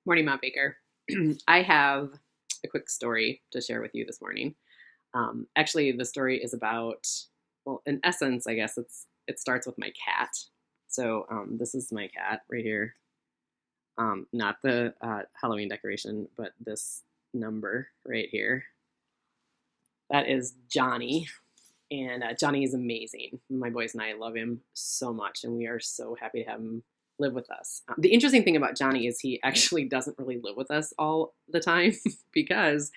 Morning, Mount Baker. I have a quick story to share with you this morning. Actually, the story is about, well, in essence, I guess it starts with my cat. So this is my cat right here. Not the Halloween decoration, but this number right here. That is Johnny, and Johnny is amazing. My boys and I love him so much, and we are so happy to have him live with us. The interesting thing about Johnny is he actually doesn't really live with us all the time because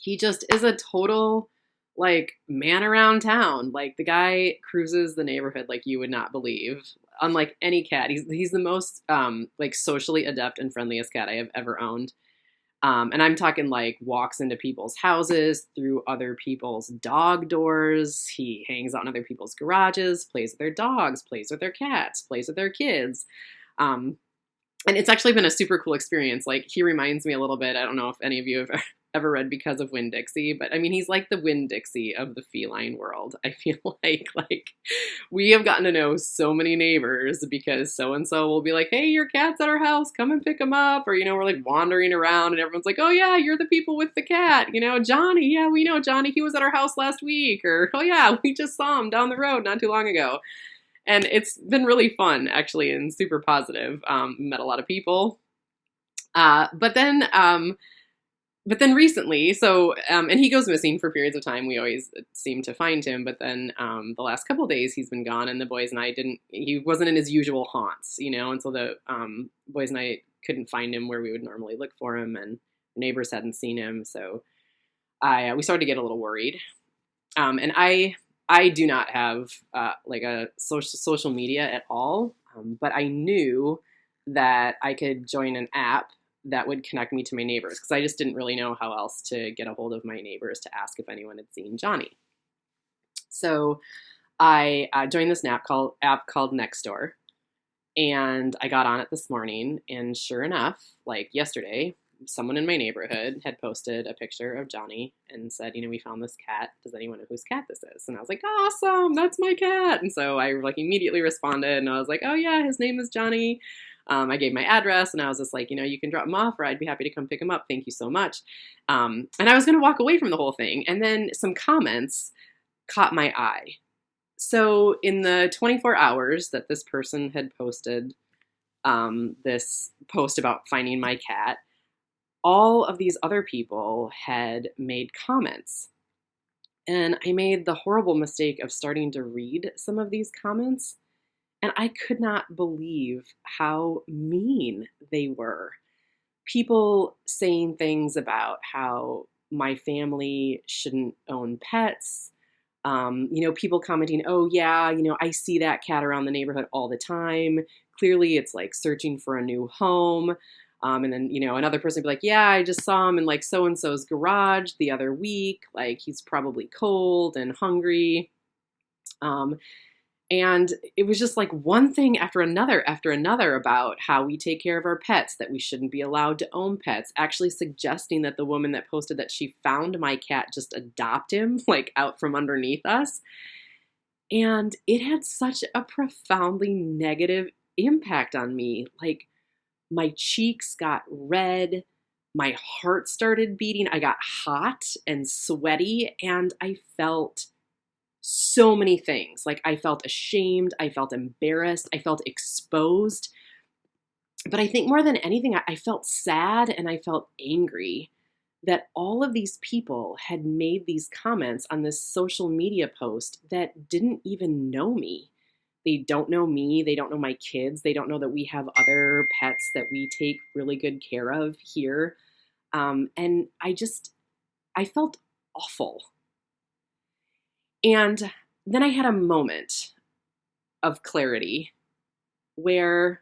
he just is a total like man around town. Like the guy cruises the neighborhood like you would not believe. Unlike any cat, he's the most like socially adept and friendliest cat I have ever owned. And I'm talking like walks into people's houses, through other people's dog doors. He hangs out in other people's garages, plays with their dogs, plays with their cats, plays with their kids. Um, and it's actually been a super cool experience. Like he reminds me a little bit. I don't know if any of you have ever read Because of Winn-Dixie, but I mean, he's like the Winn-Dixie of the feline world. I feel like we have gotten to know so many neighbors because so-and-so will be like, hey, your cat's at our house, come and pick him up. Or, we're like wandering around and everyone's like, oh yeah, you're the people with the cat. Johnny, yeah, we know Johnny. He was at our house last week. Or, oh yeah, we just saw him down the road not too long ago. And it's been really fun, actually, and super positive. Met a lot of people. But then recently, and he goes missing for periods of time. We always seem to find him. But then the last couple of days he's been gone, and the boys and I he wasn't in his usual haunts, and so the boys and I couldn't find him where we would normally look for him, and neighbors hadn't seen him. So we started to get a little worried. And I do not have like a social media at all, but I knew that I could join an app that would connect me to my neighbors because I just didn't really know how else to get a hold of my neighbors to ask if anyone had seen Johnny. So I joined this app called Nextdoor, and I got on it this morning, and sure enough, like yesterday, someone in my neighborhood had posted a picture of Johnny and said, we found this cat. Does anyone know whose cat this is? And I was like, awesome, that's my cat. And so I like immediately responded, and I was like, oh yeah, his name is Johnny. I gave my address, and I was just like, you can drop him off, or I'd be happy to come pick him up. Thank you so much. And I was going to walk away from the whole thing. And then some comments caught my eye. So in the 24 hours that this person had posted this post about finding my cat, all of these other people had made comments. And I made the horrible mistake of starting to read some of these comments. And I could not believe how mean they were. People saying things about how my family shouldn't own pets. People commenting, oh yeah, I see that cat around the neighborhood all the time. Clearly it's like searching for a new home. And then, another person would be like, yeah, I just saw him in like so-and-so's garage the other week. Like he's probably cold and hungry. And it was just like one thing after another about how we take care of our pets, that we shouldn't be allowed to own pets, actually suggesting that the woman that posted that she found my cat just adopt him, like out from underneath us. And it had such a profoundly negative impact on me. Like my cheeks got red, my heart started beating, I got hot and sweaty, and I felt so many things. Like I felt ashamed, I felt embarrassed, I felt exposed. But I think more than anything, I felt sad and I felt angry that all of these people had made these comments on this social media post that didn't even know me. They don't know me, they don't know my kids, they don't know that we have other pets that we take really good care of here. And I felt awful. And then I had a moment of clarity where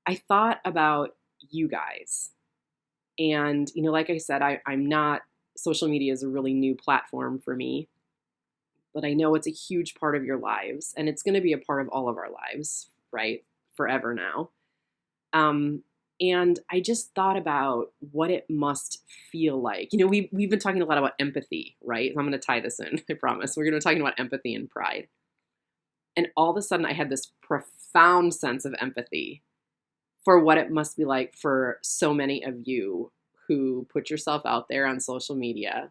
I thought about you guys. And, like I said, I'm not, social media is a really new platform for me, but I know it's a huge part of your lives, and it's going to be a part of all of our lives, right? Forever now. And I just thought about what it must feel like. We've been talking a lot about empathy, right? I'm going to tie this in, I promise. We're going to be talking about empathy and pride. And all of a sudden I had this profound sense of empathy for what it must be like for so many of you who put yourself out there on social media,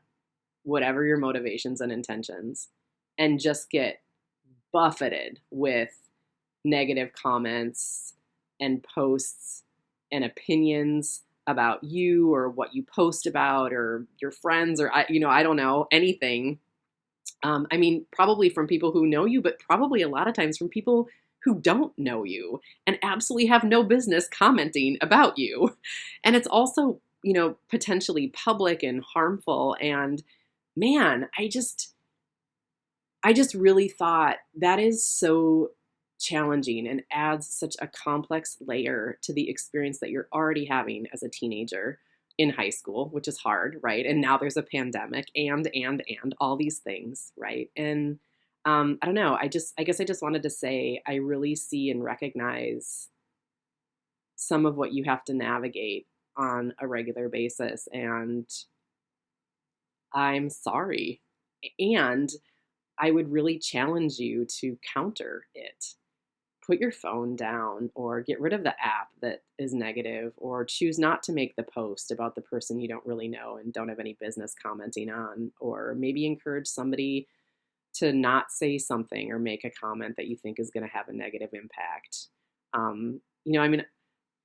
whatever your motivations and intentions, and just get buffeted with negative comments and posts and opinions about you or what you post about or your friends or I don't know, anything. I mean, probably from people who know you, but probably a lot of times from people who don't know you and absolutely have no business commenting about you. And it's also, potentially public and harmful. And man, I just really thought that is so challenging and adds such a complex layer to the experience that you're already having as a teenager in high school, which is hard, right? And now there's a pandemic and all these things, right? And I don't know. I guess I just wanted to say I really see and recognize some of what you have to navigate on a regular basis, and I'm sorry. And I would really challenge you to counter it. Put your phone down or get rid of the app that is negative, or choose not to make the post about the person you don't really know and don't have any business commenting on, or maybe encourage somebody to not say something or make a comment that you think is going to have a negative impact. I mean,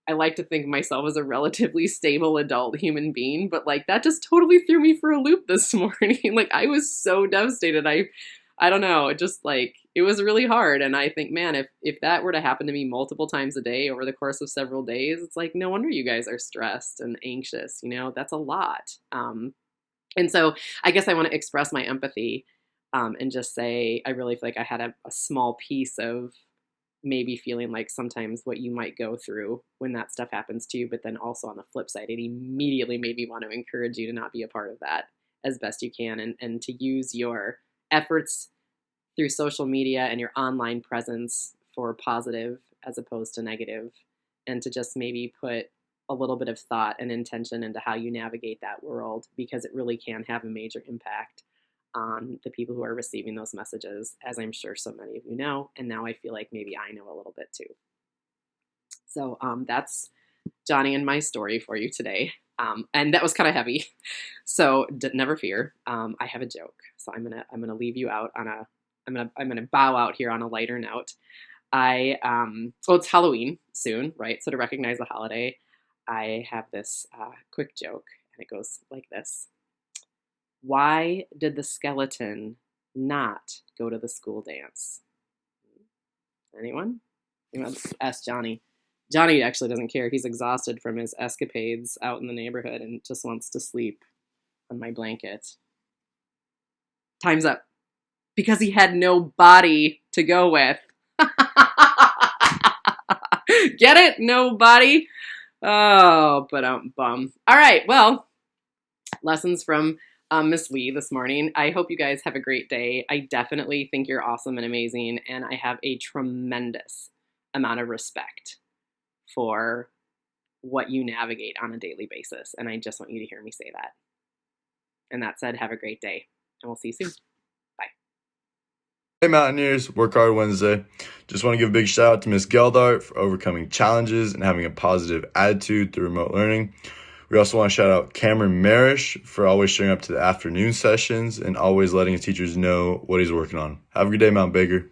I like to think of myself as a relatively stable adult human being, but like that just totally threw me for a loop this morning. Like I was so devastated. I don't know, it just like it was really hard. And I think, man, if that were to happen to me multiple times a day over the course of several days, it's like no wonder you guys are stressed and anxious. That's a lot. And so I guess I want to express my empathy and just say I really feel like I had a small piece of maybe feeling like sometimes what you might go through when that stuff happens to you, but then also on the flip side, it immediately made me want to encourage you to not be a part of that as best you can, and to use your efforts through social media and your online presence for positive as opposed to negative, and to just maybe put a little bit of thought and intention into how you navigate that world, because it really can have a major impact on the people who are receiving those messages, as I'm sure so many of you know. And now I feel like maybe I know a little bit too. So that's Johnny and my story for you today. And that was kind of heavy. So never fear. I have a joke. So I'm gonna leave you out on I'm gonna bow out here on a lighter note. Well, it's Halloween soon, right? So to recognize the holiday, I have this quick joke, and it goes like this. Why did the skeleton not go to the school dance? Anyone? Ask Johnny. Johnny actually doesn't care. He's exhausted from his escapades out in the neighborhood and just wants to sleep on my blanket. Time's up. Because he had no body to go with. Get it? No body? Oh, but bum. All right, well, lessons from Miss Lee this morning. I hope you guys have a great day. I definitely think you're awesome and amazing, and I have a tremendous amount of respect for what you navigate on a daily basis, and I just want you to hear me say that. And that said, have a great day, and we'll see you soon. Bye. Hey Mountaineers, Work Hard Wednesday. Just want to give a big shout out to Miss Geldart for overcoming challenges and having a positive attitude through remote learning. We also want to shout out Cameron Marish for always showing up to the afternoon sessions and always letting his teachers know what he's working on. Have a good day, Mount Baker.